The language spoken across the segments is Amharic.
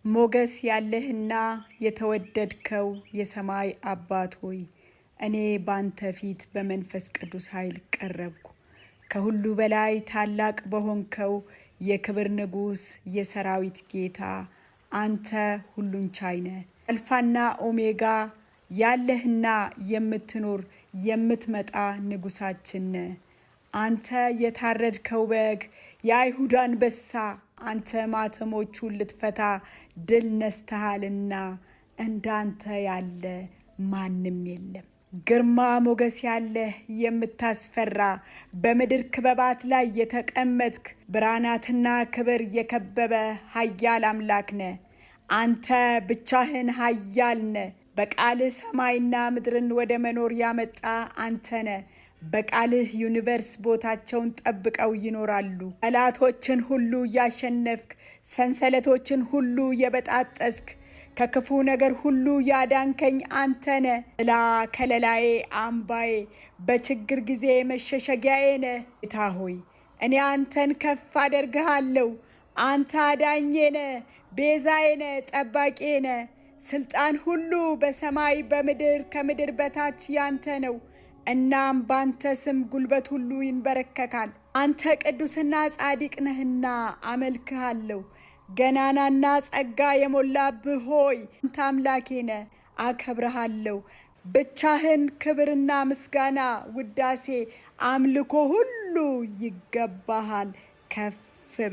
ሞገስ ያለህና የተወደድከው የሰማይ አባት ሆይ እኔ ባንተ ፊት በመንፈስ ቅዱስ ኃይል ቀረብኩ። ከሁሉ በላይ ታላቅ በሆንከው የክብር ንጉሥ የሰራዊት ጌታ አንተ ሁሉን ቻይ ነህ። አልፋና ኦሜጋ ያለህና የምትኖር የምትመጣ ንጉሳችን ነህ። አንተ የታረድከው በግ የአይሁድ አንበሳ አንተ ማተሞቹን ልትፈታ ድል ነስተሃልና እንዳንተ ያለ ማንም የለም። ግርማ ሞገስ ያለህ የምታስፈራ በምድር ክበባት ላይ የተቀመጥክ ብርሃናትና ክብር የከበበ ኃያል አምላክ ነህ። አንተ ብቻህን ኃያል ነህ። በቃልህ ሰማይና ምድርን ወደ መኖር ያመጣ አንተ ነህ። በቃልህ ዩኒቨርስ ቦታቸውን ጠብቀው ይኖራሉ። ጠላቶችን ሁሉ ያሸነፍክ፣ ሰንሰለቶችን ሁሉ የበጣጠስክ፣ ከክፉ ነገር ሁሉ ያዳንከኝ አንተ ነህ። ጥላ ከለላዬ፣ አምባዬ፣ በችግር ጊዜ መሸሸጊያዬ ነህ። ጌታ ሆይ እኔ አንተን ከፍ አደርግሃለሁ። አንተ አዳኜ ነህ፣ ቤዛዬ ነህ፣ ጠባቄ ነህ። ስልጣን ሁሉ በሰማይ በምድር ከምድር በታች ያንተ ነው። እናም ባንተ ስም ጉልበት ሁሉ ይንበረከካል። አንተ ቅዱስና ጻድቅ ነህና አመልክሃለሁ። ገናናና ጸጋ የሞላብህ ሆይ አንተ አምላኬ ነህ፣ አከብረሃለሁ። ብቻህን ክብርና ምስጋና፣ ውዳሴ፣ አምልኮ ሁሉ ይገባሃል። ከፍ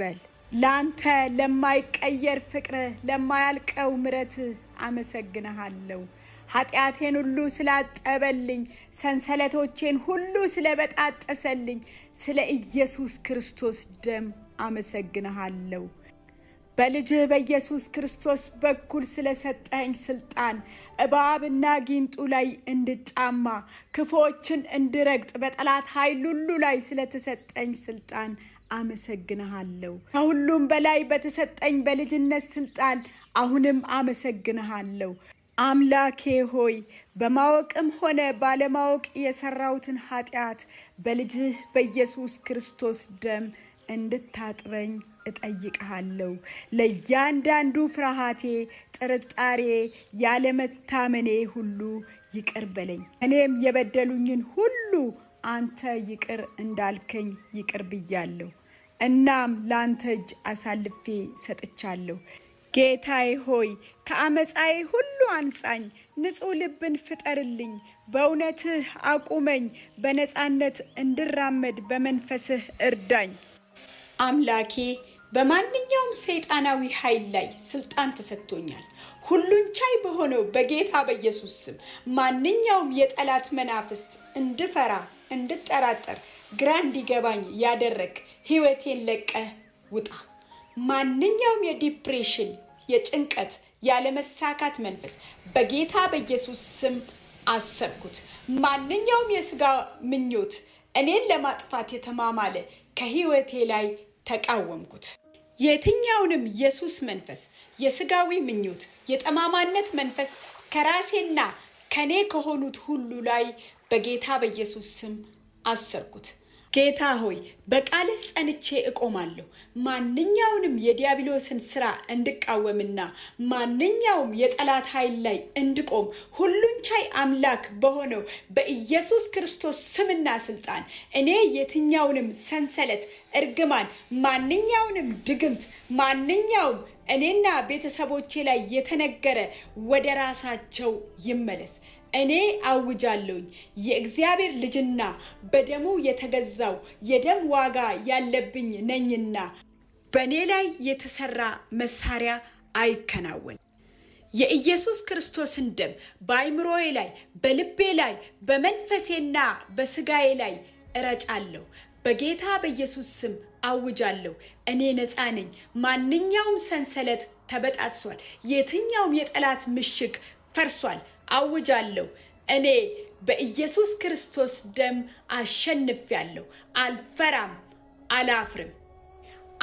በል። ላንተ ለማይቀየር ፍቅርህ፣ ለማያልቀው ምሕረትህ አመሰግንሃለሁ። ኃጢአቴን ሁሉ ስላጠበልኝ፣ ሰንሰለቶቼን ሁሉ ስለበጣጠሰልኝ ስለ ኢየሱስ ክርስቶስ ደም አመሰግንሃለሁ። በልጅህ በኢየሱስ ክርስቶስ በኩል ስለሰጠኝ ስልጣን እባብና ጊንጡ ላይ እንድጫማ፣ ክፉዎችን እንድረግጥ በጠላት ኃይል ሁሉ ላይ ስለተሰጠኝ ስልጣን አመሰግንሃለሁ። ከሁሉም በላይ በተሰጠኝ በልጅነት ስልጣን አሁንም አመሰግንሃለሁ። አምላኬ ሆይ በማወቅም ሆነ ባለማወቅ የሰራሁትን ኃጢአት በልጅህ በኢየሱስ ክርስቶስ ደም እንድታጥበኝ እጠይቅሃለሁ። ለእያንዳንዱ ፍርሃቴ፣ ጥርጣሬ፣ ያለመታመኔ ሁሉ ይቅር በለኝ። እኔም የበደሉኝን ሁሉ አንተ ይቅር እንዳልከኝ ይቅር ብያለሁ። እናም ለአንተ እጅ አሳልፌ ሰጥቻለሁ። ጌታዬ ሆይ ከአመፃዬ ሁሉ አንጻኝ፣ ንጹሕ ልብን ፍጠርልኝ፣ በእውነትህ አቁመኝ፣ በነፃነት እንድራመድ በመንፈስህ እርዳኝ። አምላኬ በማንኛውም ሰይጣናዊ ኃይል ላይ ስልጣን ተሰጥቶኛል። ሁሉን ቻይ በሆነው በጌታ በኢየሱስ ስም ማንኛውም የጠላት መናፍስት እንድፈራ፣ እንድጠራጠር፣ ግራ እንዲገባኝ ያደረግ ሕይወቴን ለቀህ ውጣ። ማንኛውም የዲፕሬሽን፣ የጭንቀት፣ ያለመሳካት መንፈስ በጌታ በኢየሱስ ስም አሰብኩት። ማንኛውም የሥጋ ምኞት እኔን ለማጥፋት የተማማለ ከሕይወቴ ላይ ተቃወምኩት። የትኛውንም የሱስ መንፈስ፣ የሥጋዊ ምኞት፣ የጠማማነት መንፈስ ከራሴና ከኔ ከሆኑት ሁሉ ላይ በጌታ በኢየሱስ ስም አሰርኩት። ጌታ ሆይ በቃልህ ጸንቼ እቆማለሁ። ማንኛውንም የዲያብሎስን ሥራ እንድቃወምና ማንኛውም የጠላት ኃይል ላይ እንድቆም ሁሉን ቻይ አምላክ በሆነው በኢየሱስ ክርስቶስ ስምና ስልጣን እኔ የትኛውንም ሰንሰለት፣ እርግማን፣ ማንኛውንም ድግምት፣ ማንኛውም እኔና ቤተሰቦቼ ላይ የተነገረ ወደ ራሳቸው ይመለስ። እኔ አውጃለሁኝ የእግዚአብሔር ልጅና በደሙ የተገዛው የደም ዋጋ ያለብኝ ነኝና በእኔ ላይ የተሰራ መሳሪያ አይከናወን። የኢየሱስ ክርስቶስን ደም በአይምሮዬ ላይ፣ በልቤ ላይ፣ በመንፈሴና በስጋዬ ላይ እረጫለሁ። በጌታ በኢየሱስ ስም አውጃለሁ። እኔ ነፃ ነኝ። ማንኛውም ሰንሰለት ተበጣጥሷል። የትኛውም የጠላት ምሽግ ፈርሷል። አውጃለሁ። እኔ በኢየሱስ ክርስቶስ ደም አሸንፌያለሁ። አልፈራም፣ አላፍርም።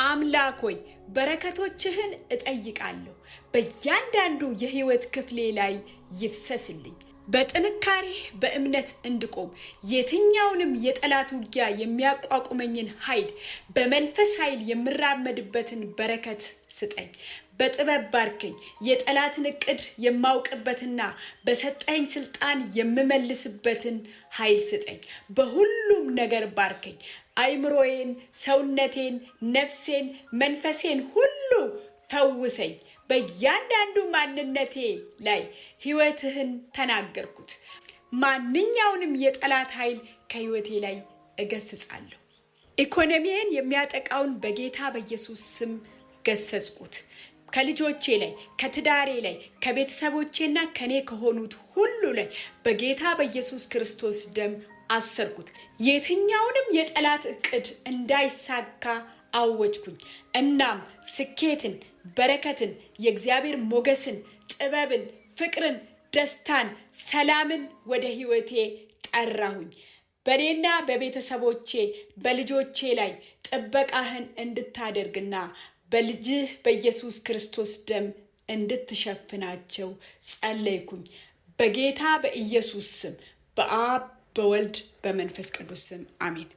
አምላክ ሆይ በረከቶችህን እጠይቃለሁ። በእያንዳንዱ የሕይወት ክፍሌ ላይ ይፍሰስልኝ። በጥንካሬ በእምነት እንድቆም የትኛውንም የጠላት ውጊያ የሚያቋቁመኝን ኃይል በመንፈስ ኃይል የምራመድበትን በረከት ስጠኝ። በጥበብ ባርከኝ። የጠላትን እቅድ የማውቅበትና በሰጠኝ ስልጣን የምመልስበትን ኃይል ስጠኝ። በሁሉም ነገር ባርከኝ። አይምሮዬን፣ ሰውነቴን፣ ነፍሴን፣ መንፈሴን ሁሉ ፈውሰኝ። በእያንዳንዱ ማንነቴ ላይ ሕይወትህን ተናገርኩት። ማንኛውንም የጠላት ኃይል ከሕይወቴ ላይ እገስጻለሁ። ኢኮኖሚዬን የሚያጠቃውን በጌታ በኢየሱስ ስም ገሰጽኩት። ከልጆቼ ላይ፣ ከትዳሬ ላይ፣ ከቤተሰቦቼና ከኔ ከሆኑት ሁሉ ላይ በጌታ በኢየሱስ ክርስቶስ ደም አሰርኩት። የትኛውንም የጠላት እቅድ እንዳይሳካ አወጅኩኝ። እናም ስኬትን፣ በረከትን፣ የእግዚአብሔር ሞገስን፣ ጥበብን፣ ፍቅርን፣ ደስታን፣ ሰላምን ወደ ሕይወቴ ጠራሁኝ። በእኔና በቤተሰቦቼ በልጆቼ ላይ ጥበቃህን እንድታደርግና በልጅህ በኢየሱስ ክርስቶስ ደም እንድትሸፍናቸው ጸለይኩኝ። በጌታ በኢየሱስ ስም፣ በአብ በወልድ በመንፈስ ቅዱስ ስም አሜን።